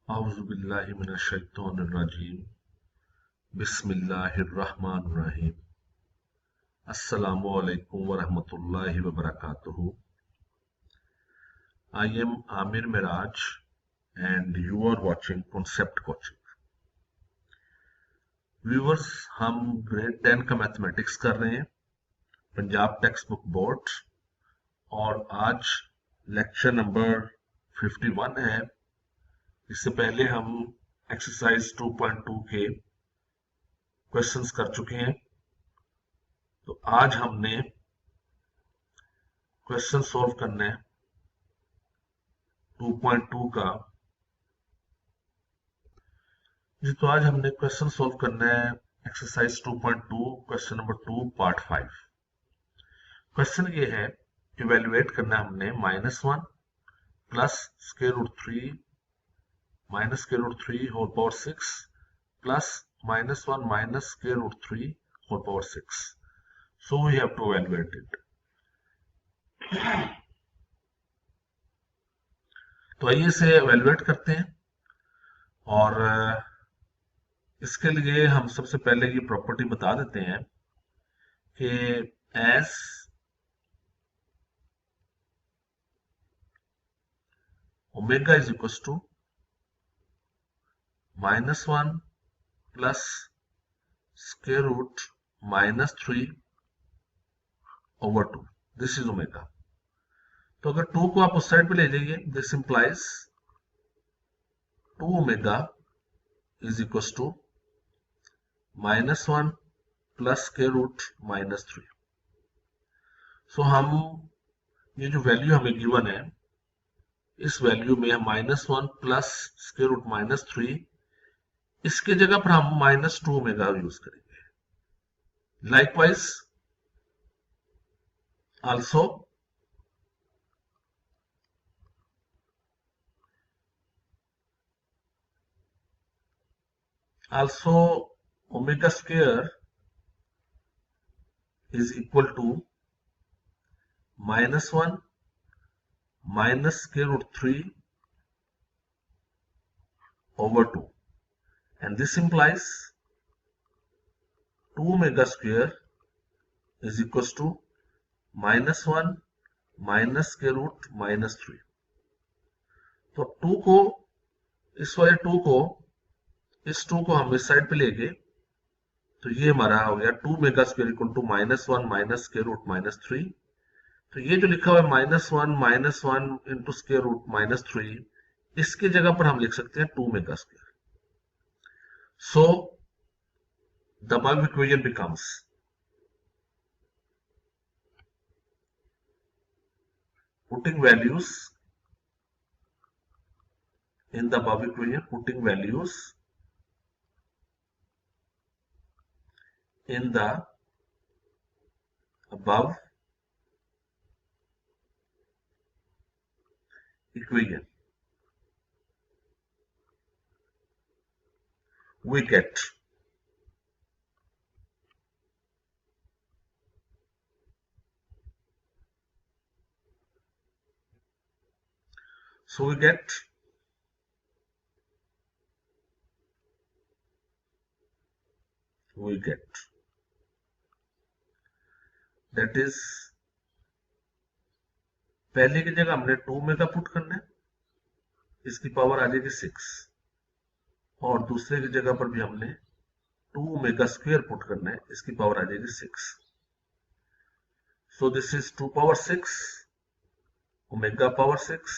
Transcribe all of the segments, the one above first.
औज़ुबिल्लाहि मिनश्शैतानिर्रजीम बिस्मिल्लाहिर्रहमानिर्रहीम अस्सलामु अलैकुम वरहमतुल्लाहि वबरकातुहू। I am Amir Miraj and you are watching Concept Coaching. Viewers, हम ग्रेड 10 का मैथमेटिक्स कर रहे हैं पंजाब टेक्स्ट बुक बोर्ड और आज लेक्चर नंबर 51 है। इससे पहले हम एक्सरसाइज 2.2 के क्वेश्चंस कर चुके हैं, तो आज हमने क्वेश्चन सॉल्व करना है 2.2 का। जी, तो आज हमने क्वेश्चन सॉल्व करना है exercise 2.2 question number 2 part 5। Question ये है, इवेल्युएट करना है हमने -1 plus square root 3 minus square root 3 whole power 6 plus -1 minus square root 3 whole power 6। So we have to evaluate it. तो आइए इसे इवेल्युएट करते हैं और इसके लिए हम सबसे पहले ये प्रॉपर्टी बता देते हैं कि as omega is equal to -1 plus square root -3 over 2। This is omega. तो अगर 2 को आप उस साइड पे ले जाइए, this implies 2 omega is equal to -1 plus square root -3। सो हम ये जो वैल्यू हमें गिवन है, इस वैल्यू में हम -1 प्लस स्क्वायर रूट -3, इसके जगह पर हम -2 ओमेगा यूज करेंगे। Likewise also omega square is equal to -1 minus square root 3 over 2, and this implies 2 omega square is equals to -1 minus square root -3। तो 2 को, इस वाले 2 को, इस 2 को हम इस साइड पे ले गए, तो ये हमारा हो गया 2 omega square equal to -1 minus square root -3। तो ये जो लिखा हुआ है -1 इंटू स्क्वायर रूट -3, इसकी जगह पर हम लिख सकते हैं 2 omega square. So the above equation becomes putting values in the above equation, putting values in the above equation, we get that is, पहले की जगह हमने 2 मेगा पुट करना है, इसकी पावर आ जाएगी 6, और दूसरे की जगह पर भी हमने 2 ओमेगा स्क्वायर पुट करना है, इसकी पावर आ जाएगी 6। So this is 2 power 6 omega power 6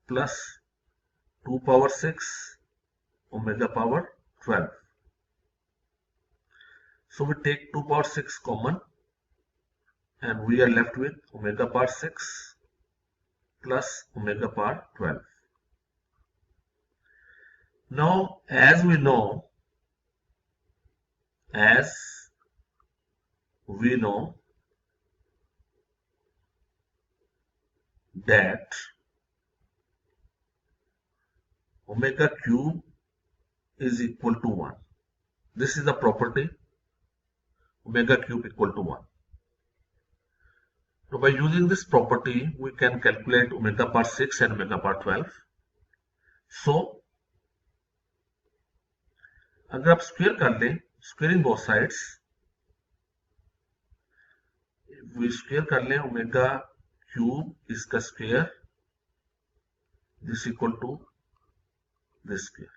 plus 2 power 6 omega power 12। So we take 2 power 6 common and we are left with omega power 6 plus omega power 12. Now as we know that omega cube is equal to 1. This is the property, omega cube equal to 1. So by using this property, we can calculate omega power 6 and omega power 12. सो अगर आप square कर लें, squaring both sides, square कर लें omega cube इसका square, this equal to this square,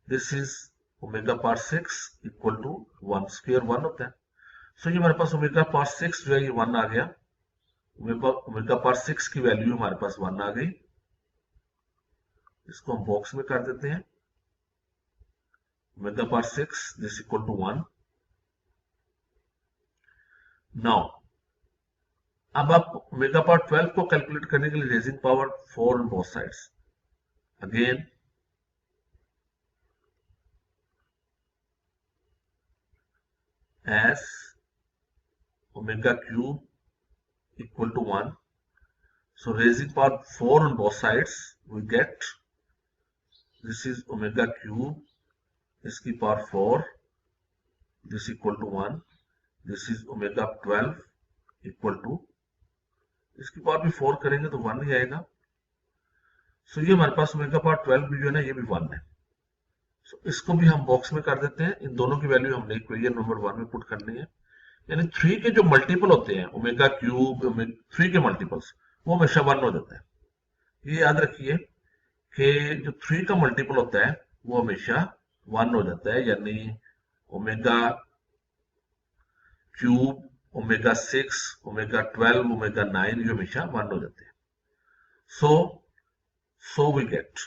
this is omega power 6 equal to 1, square 1 होता है। सो ये हमारे पास ओमेगा पावर 6 जो है ये 1 आ गया, ओमेगा पावर 6 की वैल्यू हमारे पास 1 आ गई। इसको हम बॉक्स में कर देते हैं, omega power 6 this equal to 1। Now अब आप ओमेगा पावर 12 को कैलकुलेट करने के लिए raising power 4 on both sides, again as omega cube equal to 1. So raising power 4 on both sides, we get this is omega cube इसकी power 4, this equal to 1. This is omega 12 equal to, इसकी power भी 4 करेंगे तो 1 ही आएगा। सो ये हमारे पास omega power 12 भी जो है ना ये भी 1 है। सो इसको भी हम बॉक्स में कर देते हैं, इन दोनों की वैल्यू हमने इक्वेशन नंबर 1 में पुट करनी है। यानी 3 के जो मल्टीपल होते हैं ओमेगा क्यूब 3 के मल्टीपल्स वो हमेशा 1 हो जाता है। ये याद रखिए कि जो 3 का मल्टीपल होता है वो हमेशा 1 हो जाता है, यानी omega cube, omega 6, omega 12, omega 9 ये हमेशा 1 हो जाते हैं। So we get,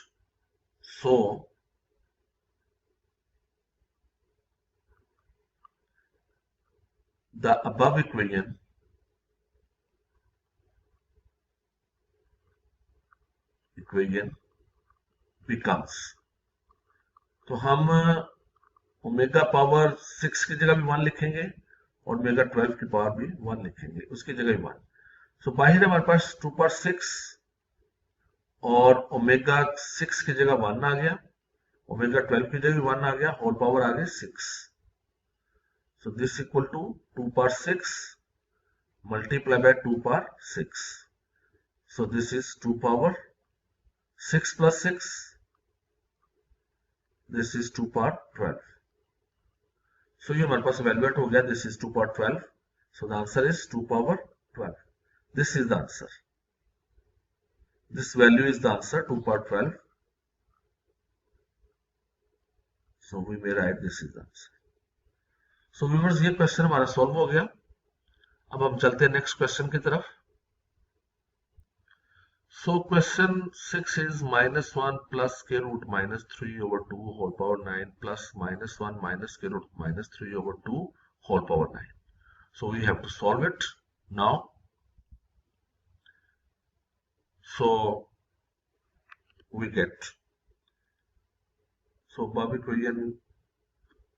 so the above equation becomes, तो हम ओमेगा पावर 6 की जगह भी 1 लिखेंगे और ओमेगा 12 की पावर भी 1 लिखेंगे, उसकी जगह भी 1। सो बाहर हमारे पास 2 पावर 6 और ओमेगा 6 की जगह 1 आ गया, ओमेगा 12 की जगह भी 1 आ गया, होल पावर आ गई 6। So this equal to 2 power 6 multiplied by 2 power 6. So this is 2 power 6 plus 6. This is 2 power 12. So ये हमारे पास evaluate हो गया, this is 2 power 12. So the answer is 2 power 12. This is the answer. This value is the answer, 2 power 12. So we may write this is the answer. So viewers ये question हमारा solve हो गया। अब हम चलते हैं नेक्स्ट क्वेश्चन की तरफ। सो क्वेश्चन 6 इज -1 प्लस के root -3 over 2 whole power 9 plus -1 minus के root -3 over 2 whole power 9। So we have to solve it now. So we get, so बाबी इक्वेशन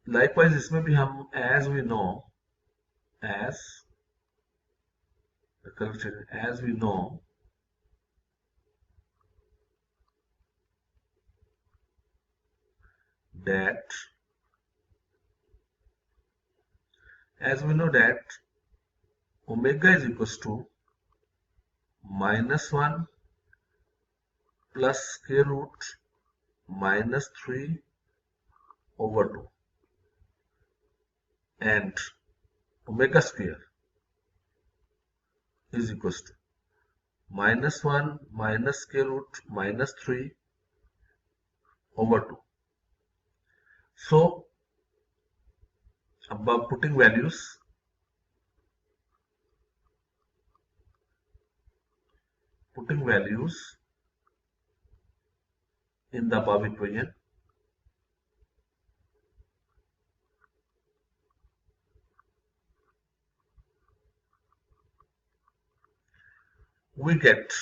लाइकवाइज इसमें भी हम as we know that omega is equals to -1 plus square root -3 over 2 and omega square is equals to -1 minus square root -3 over 2. So above putting values, in the above equation, we get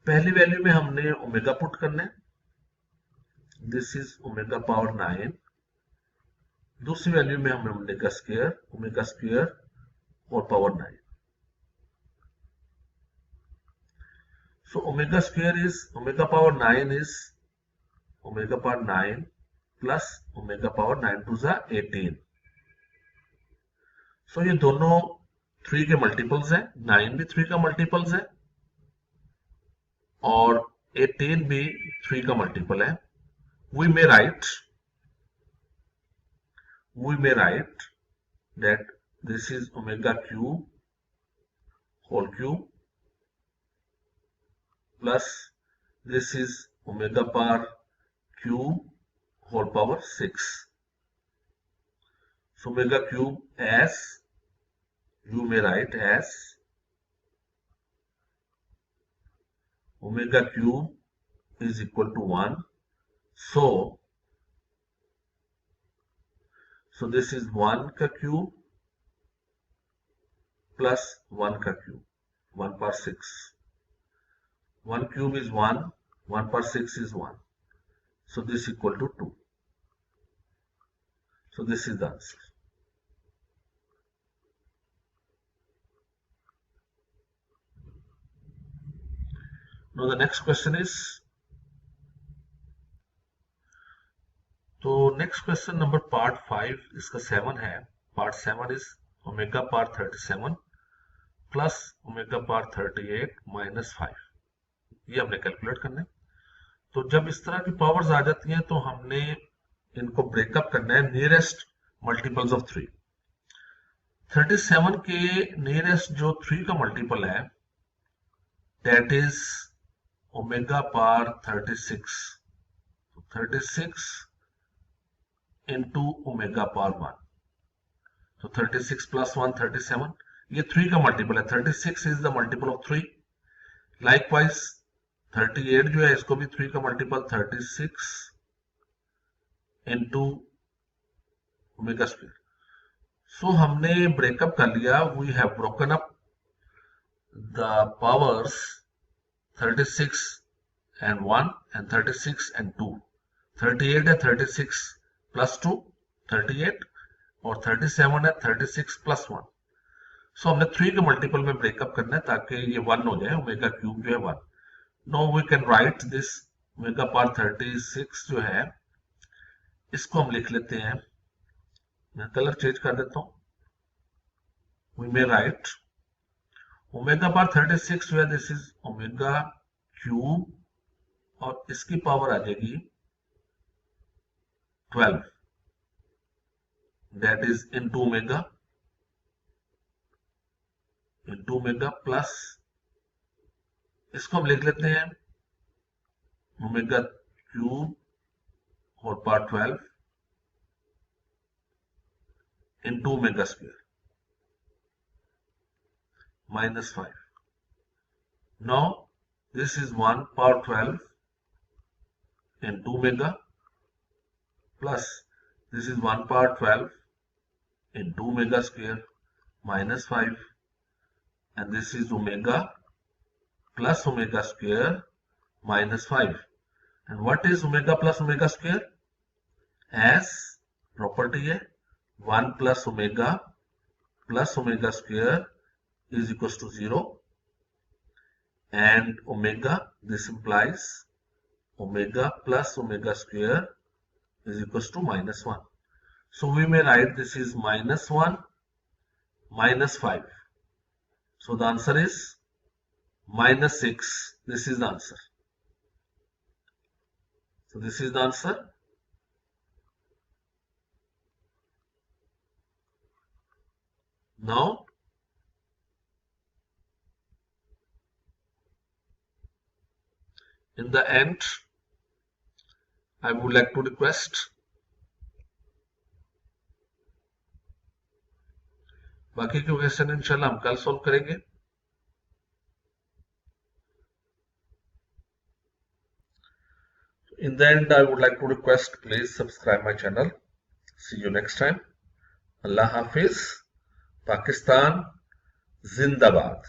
पहली value में हमने omega put करना है, this is omega power 9। दूसरी value में हमने omega square और power 9। So omega square is omega power 9 is omega power 9 plus omega power 9 to ज़ा 18। सो ये दोनों 3 के मल्टीपल्स हैं, 9 भी 3 का मल्टीपल्स है, और 18 भी 3 का मल्टीपल है, we may write that this is omega cube whole cube plus this is omega power cube whole power 6. So omega cube as, you may write as omega cube is equal to 1. So this is 1 का cube plus 1 का cube, 1 power 6. 1 cube is 1, 1 power 6 is 1. So this equal to 2. So this is the answer. Now the next question is, तो next question number part 5 इसका 7 है. Part 7 is omega power 37 plus omega power 38 minus 5. ये हमने calculate करना है. तो जब इस तरह की पावर्स आ जाती हैं तो हमने इनको ब्रेकअप करना है नियरेस्ट मल्टीपल्स ऑफ 3. 37 के नियरेस्ट जो 3 का मल्टीपल है that is omega power 36. 36 into omega power 1. So 36 plus 1 37. ये 3 का मल्टीपल है. 36 is the multiple of 3. Likewise 38 जो है इसको भी 3 का multiple 36 into omega square. So हमने ब्रेकअप कर लिया. We have broken up the powers 36 and 1 and 36 and 2. 38 है 36 प्लस 2 38 और 37 है 36 प्लस 1. सो हमने 3 के मल्टीपल में ब्रेकअप करना है ताकि ये 1 हो जाए. ओमेगा क्यूब जो है 1. Now we can write this omega power 36 जो है इसको हम लिख लेते हैं. मैं कलर चेंज कर देता हूं. We may write omega power 36 जो है दिस इज ओमेगा क्यूब और इसकी पावर आ जाएगी 12. That is into omega plus इसको हम लिख लेते हैं ओमेगा क्यूब और power 12 into omega square minus 5. Now this is 1 power 12 into omega plus this is 1 power 12 into omega square minus 5 and this is omega plus omega square minus 5. And what is omega plus omega square? As property है 1 plus omega square is equals to 0 and omega, this implies omega plus omega square is equals to minus 1. So we may write this is minus 1 minus 5. So the answer is minus 6. This is the answer. So this is the answer. Now in the end I would like to request बाकी के question इंशाल्लाह हम कल solve करेंगे. In the end, I would like to request please subscribe my channel. See you next time. Allah Hafiz. Pakistan Zindabad.